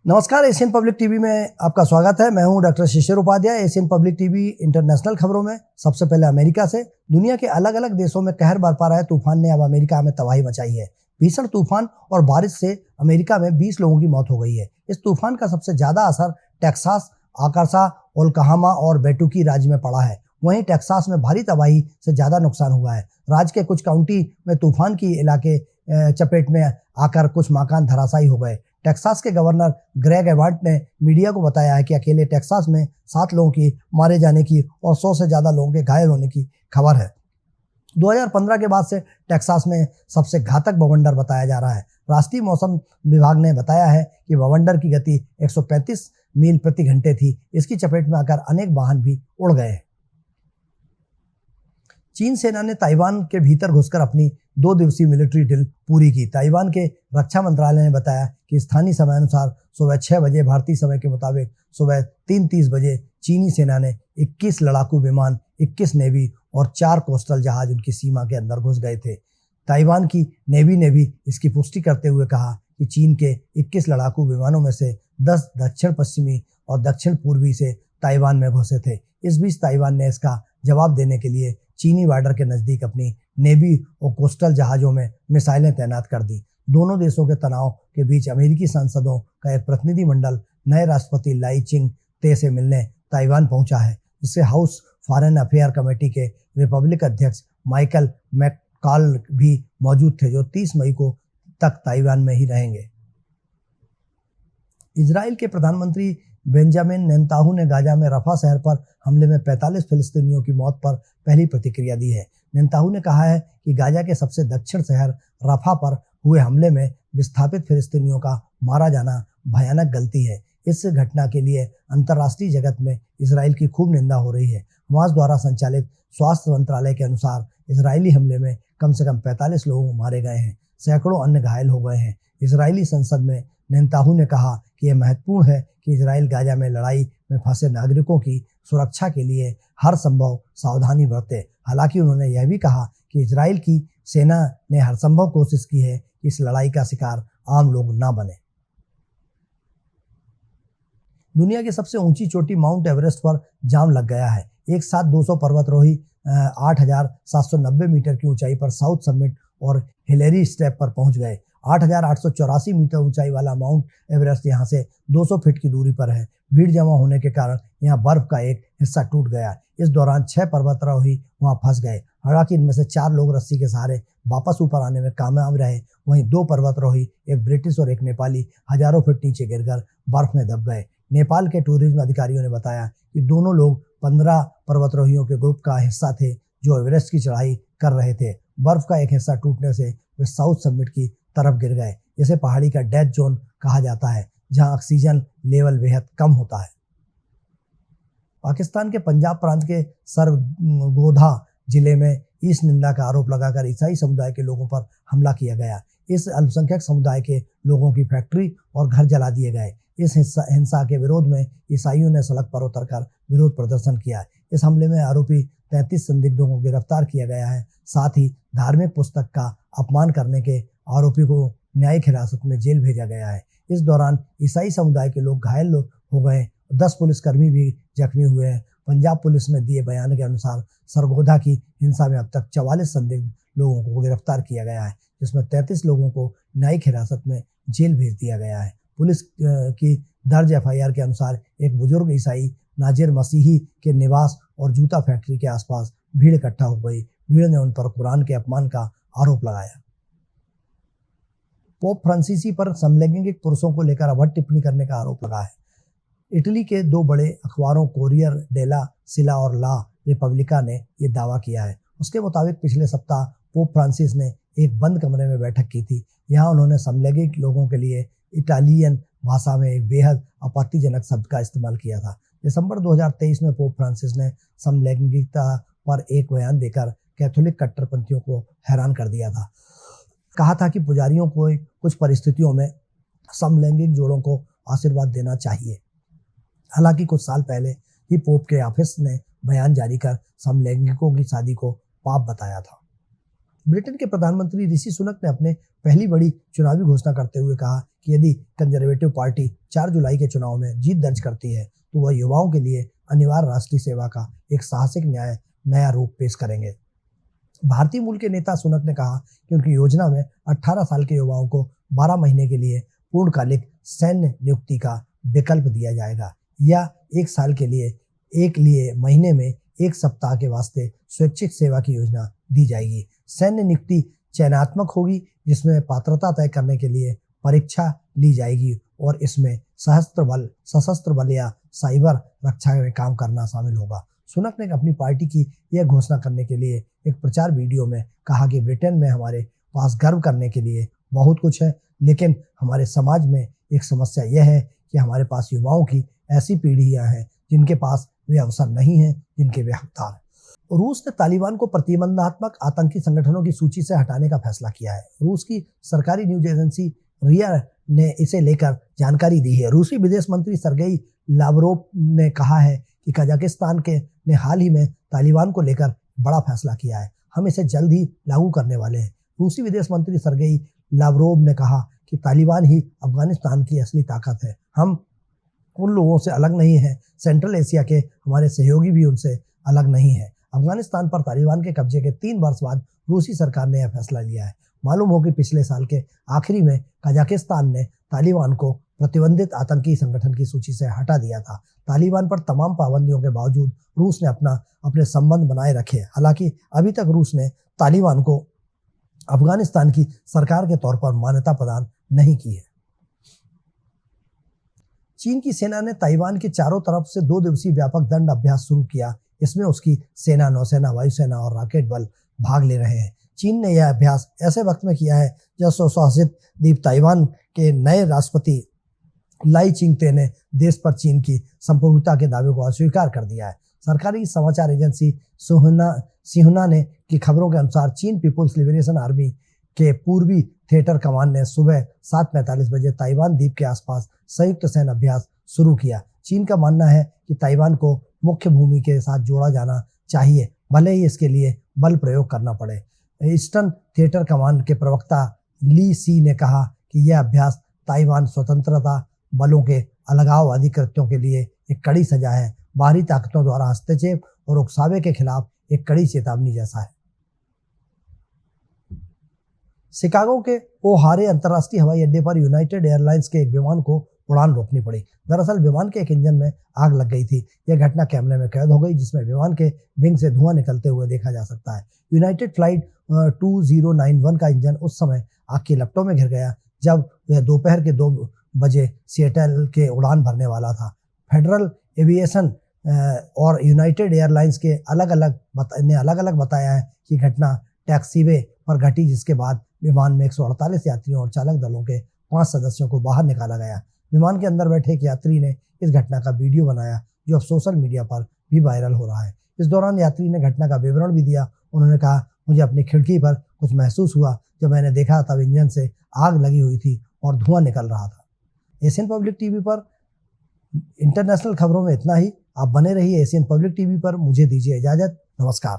नमस्कार, Asian Public TV में आपका स्वागत है। मैं हूं doctor Shishir Upadhyay. Asian Public TV International खबरों में सबसे पहले अमेरिका से। दुनिया के अलग अलग देशों में कहर बरपा रहे तूफान ने अब अमेरिका में तबाही मचाई है। भीषण तूफान और बारिश से अमेरिका में 20 लोगों की मौत हो गई है। इस तूफान का सबसे ज्यादा असर टेक्सास, आर्काnsas, ओक्लाहोमा और बेटुकी राज्य में पड़ा है। वहीं टेक्सास में भारी तबाही से ज्यादा नुकसान हुआ है। राज्य के कुछ काउंटी में तूफान की इलाके चपेट में आकर कुछ मकान धराशायी हो गए। टेक्सास के गवर्नर ग्रेग एबॉट ने मीडिया को बताया है कि अकेले टेक्सास में 7 लोगों की मारे जाने की और 100 से ज्यादा लोगों के घायल होने की खबर है। 2015 के बाद से टेक्सास में सबसे घातक बवंडर बताया जा रहा है। राष्ट्रीय मौसम विभाग ने बताया है कि बवंडर की गति 135 मील प्रति घंटे थी। इसकी चपेट में आकर अनेक वाहन भी उड़ गए हैं। चीन सेना ने ताइवान के भीतर घुसकर अपनी 2 दिवसीय मिलिट्री ड्रिल पूरी की। ताइवान के रक्षा मंत्रालय ने बताया कि स्थानीय समय अनुसार सुबह 6 बजे भारतीय समय के मुताबिक सुबह 3:30 बजे चीनी सेना ने 21 लड़ाकू विमान, 21 नेवी और 4 कोस्टल जहाज उनकी सीमा के अंदर घुस गए थे। ताइवान की नेवी ने भी इसकी पुष्टि करते हुए कहा कि चीन के 21 लड़ाकू विमानों में से 10 दक्षिण पश्चिमी और दक्षिण पूर्वी से ताइवान में घुसे थे। इस बीच ताइवान ने इसका जवाब देने के लिए चीनी बॉर्डर के नजदीक अपनी नेवी और कोस्टल जहाजों में मिसाइलें तैनात कर दी। दोनों देशों के तनाव के बीच अमेरिकी सांसदों का एक प्रतिनिधिमंडल नए राष्ट्रपति लाई चिंग-ते से मिलने ताइवान पहुंचा है, जिससे हाउस फॉरेन अफेयर कमेटी के रिपब्लिक अध्यक्ष माइकल मैककॉल भी मौजूद थे, जो 30 मई को तक ताइवान में ही रहेंगे। इजराइल के प्रधानमंत्री बेंजामिन नेतन्याहू ने गाजा में रफा शहर पर हमले में 45 फिलिस्तीनियों की मौत पर पहली प्रतिक्रिया दी है। नेतन्याहू ने कहा है कि गाजा के सबसे दक्षिण शहर रफा पर हुए हमले में विस्थापित फिलिस्तीनियों का मारा जाना भयानक गलती है। इस घटना के लिए अंतर्राष्ट्रीय जगत में इजराइल की खूब निंदा हो रही है। हमास द्वारा संचालित स्वास्थ्य मंत्रालय के अनुसार इजरायली हमले में कम से कम 45 लोग मारे गए हैं, सैकड़ों अन्य घायल हो गए हैं। इजरायली संसद में नेतन्याहू ने कहा कि यह महत्वपूर्ण है कि इजराइल गाजा में लड़ाई में फंसे नागरिकों की सुरक्षा के लिए हर संभव सावधानी बरते। हालांकि उन्होंने यह भी कहा कि इजराइल की सेना ने हर संभव कोशिश की है कि इस लड़ाई का शिकार आम लोग ना बने। दुनिया की सबसे ऊंची चोटी माउंट एवरेस्ट पर जाम लग गया है। एक साथ 200 पर्वतारोही 8,790 मीटर की ऊंचाई पर साउथ समिट और हिलेरी स्टेप पर पहुंच गए। 8,884 मीटर ऊंचाई वाला माउंट एवरेस्ट यहां से 200 फीट की दूरी पर है। भीड़ जमा होने के कारण यहां बर्फ का एक हिस्सा टूट गया। इस दौरान 6 पर्वतारोही वहां फंस गए। हालांकि इनमें से 4 लोग रस्सी के सहारे वापस ऊपर आने में कामयाब रहे। वहीं 2 पर्वतारोही, एक ब्रिटिश और एक नेपाली, हजारों फीट नीचे गिरकर बर्फ में दब गए। नेपाल के टूरिज्म अधिकारियों ने बताया कि दोनों लोग 15 पर्वतारोहियों के ग्रुप का हिस्सा थे, जो एवरेस्ट की चढ़ाई कर रहे थे। बर्फ का एक हिस्सा टूटने से वे साउथ समिट की तरफ गिर गए। इसे पहाड़ी का डेथ जोन कहा जाता है, जहां ऑक्सीजन लेवल बेहद कम होता है। पाकिस्तान के पंजाब प्रांत के सरगोधा जिले में ईश निंदा का आरोप लगाकर ईसाई समुदाय के लोगों पर हमला किया गया। इस अल्पसंख्यक समुदाय के लोगों की फैक्ट्री और घर जला दिए गए। इस हिंसा के विरोध में ईसाइयों ने सड़क पर उतरकर विरोध प्रदर्शन किया। इस हमले में आरोपी 33 संदिग्धों को गिरफ्तार किया गया है। साथ ही धार्मिक पुस्तक का अपमान करने के आरोपी को न्यायिक हिरासत में जेल भेजा गया है। इस दौरान ईसाई समुदाय के लोग घायल हो गए। 10 पुलिसकर्मी भी जख्मी हुए हैं। पंजाब पुलिस में दिए बयान के अनुसार सरगोधा की हिंसा में अब तक 44 संदिग्ध लोगों को गिरफ्तार किया गया है, जिसमें 33 लोगों को न्यायिक हिरासत में जेल भेज दिया गया है। पुलिस की दर्ज एफआईआर के अनुसार एक बुजुर्ग ईसाई नाजिर मसीही के निवास और जूता फैक्ट्री के आसपास भीड़ इकट्ठा हो गई। भीड़ ने उन पर कुरान के अपमान का आरोप लगाया। पोप फ्रांसीसी पर समलैंगिक पुरुषों को लेकर अभद्र टिप्पणी करने का आरोप लगा है। इटली के 2 बड़े अखबारों कोरियर डेला सिला और ला रिपब्लिका ने यह दावा किया है। उसके मुताबिक पिछले सप्ताह पोप फ्रांसिस ने एक बंद कमरे में बैठक की थी। यहाँ उन्होंने समलैंगिक लोगों के लिए इटालियन भाषा में एक बेहद आपत्तिजनक शब्द का इस्तेमाल किया था। दिसंबर 2023 में पोप फ्रांसिस ने समलैंगिकता पर एक बयान देकर कैथोलिक कट्टरपंथियों को हैरान कर दिया था। कहा था कि पुजारियों को कुछ परिस्थितियों में समलैंगिक जोड़ों को आशीर्वाद देना चाहिए। हालांकि कुछ साल पहले ही पोप के ऑफिस ने बयान जारी कर समलैंगिकों की शादी को पाप बताया था। ब्रिटेन के प्रधानमंत्री ऋषि सुनक ने अपने पहली बड़ी चुनावी घोषणा करते हुए कहा कि यदि कंजर्वेटिव पार्टी 4 जुलाई के चुनाव में जीत दर्ज करती है तो वह युवाओं के लिए अनिवार्य राष्ट्रीय सेवा का एक साहसिक नया रूप पेश करेंगे। भारतीय मूल के नेता सुनक ने कहा कि उनकी योजना में 18 साल के युवाओं को 12 महीने के लिए पूर्णकालिक सैन्य नियुक्ति का विकल्प दिया जाएगा या 1 साल के लिए महीने में 1 सप्ताह के वास्ते स्वैच्छिक सेवा की योजना दी जाएगी। सैन्य नियुक्ति चयनात्मक होगी जिसमें पात्रता तय करने के लिए परीक्षा ली जाएगी और इसमें सशस्त्र बल या साइबर रक्षा में काम करना शामिल होगा। सुनक ने अपनी पार्टी की यह घोषणा करने के लिए एक प्रचार वीडियो में कहा कि ब्रिटेन में हमारे पास गर्व करने के लिए बहुत कुछ है, लेकिन हमारे समाज में एक समस्या यह है कि हमारे पास युवाओं की ऐसी पीढ़ियां हैं जिनके पास वे अवसर नहीं हैं, जिनके वे हकदार हैं। रूस ने तालिबान को प्रतिबंधात्मक आतंकी संगठनों की सूची से हटाने का फैसला किया है। रूस की सरकारी न्यूज एजेंसी रिया ने इसे लेकर जानकारी दी है। रूसी विदेश मंत्री सर्गेई लावरोव ने कहा है कि कजाकिस्तान ने हाल ही में तालिबान को लेकर बड़ा फैसला किया है, हम इसे जल्द ही लागू करने वाले हैं। रूसी विदेश मंत्री सर्गेई लावरोव ने कहा कि तालिबान ही अफगानिस्तान की असली ताकत है, हम उन लोगों से अलग नहीं हैं, सेंट्रल एशिया के हमारे सहयोगी भी उनसे अलग नहीं है। अफगानिस्तान पर तालिबान के कब्जे के 3 वर्ष बाद रूसी सरकार ने यह फैसला लिया है। मालूम हो कि पिछले साल के आखिरी में कजाकिस्तान ने तालिबान को प्रतिबंधित आतंकी संगठन की सूची से हटा दिया था। तालिबान पर तमाम पाबंदियों के बावजूद रूस ने अपने संबंध बनाए रखे। हालांकि अभी तक रूस ने तालिबान को अफगानिस्तान की सरकार के तौर पर मान्यता प्रदान नहीं की है। चीन की सेना ने ताइवान के चारों तरफ से 2 दिवसीय व्यापक दंड अभ्यास शुरू किया। इसमें उसकी सेना, नौसेना, वायुसेना और रॉकेट बल भाग ले रहे हैं। चीन ने यह अभ्यास ऐसे वक्त में किया है जब स्वशासित द्वीप ताइवान के नए राष्ट्रपति लाई चिंगते ने देश पर चीन की संप्रभुता के दावे को अस्वीकार कर दिया है। सरकारी समाचार एजेंसी सिन्हुआ ने की खबरों के अनुसार चीन पीपुल्स लिबरेशन आर्मी के पूर्वी थिएटर कमान ने सुबह 7:45 बजे ताइवान द्वीप के आसपास संयुक्त सैन्य अभ्यास शुरू किया। चीन का मानना है कि ताइवान को मुख्य भूमि के साथ जोड़ा जाना चाहिए, भले ही इसके लिए बल प्रयोग करना पड़े। ईस्टर्न थिएटर कमान के प्रवक्ता ली सी ने कहा कि यह अभ्यास ताइवान स्वतंत्रता बलों के अलगाववादी कृत्यों के लिए एक कड़ी सजा है, बाहरी ताकतों द्वारा हस्तक्षेप और उकसावे के खिलाफ एक कड़ी चेतावनी जैसा है। शिकागो के ओहारे अंतर्राष्ट्रीय हवाई अड्डे पर यूनाइटेड एयरलाइंस के एक विमान को उड़ान रोकनी पड़ी। दरअसल विमान के एक इंजन में आग लग गई थी। यह घटना कैमरे में कैद हो गई, जिसमें विमान के विंग से धुआं निकलते हुए देखा जा सकता है। यूनाइटेड फ्लाइट 2091 का इंजन उस समय आग की लपटों में घिर गया जब वह दोपहर के 2 बजे सिएटल के उड़ान भरने वाला था। फेडरल एविएशन और यूनाइटेड एयरलाइंस के अलग अलग बताया है कि घटना टैक्सीवे पर घटी, जिसके बाद विमान में 148 यात्रियों और चालक दलों के 5 सदस्यों को बाहर निकाला गया। विमान के अंदर बैठे एक यात्री ने इस घटना का वीडियो बनाया जो अब सोशल मीडिया पर भी वायरल हो रहा है। इस दौरान यात्री ने घटना का विवरण भी दिया। उन्होंने कहा, मुझे अपनी खिड़की पर कुछ महसूस हुआ, जब मैंने देखा तब इंजन से आग लगी हुई थी और धुआं निकल रहा था। एशियन पब्लिक टीवी पर इंटरनेशनल खबरों में इतना ही। आप बने रहिए एशियन पब्लिक टीवी पर। मुझे दीजिए इजाजत। नमस्कार।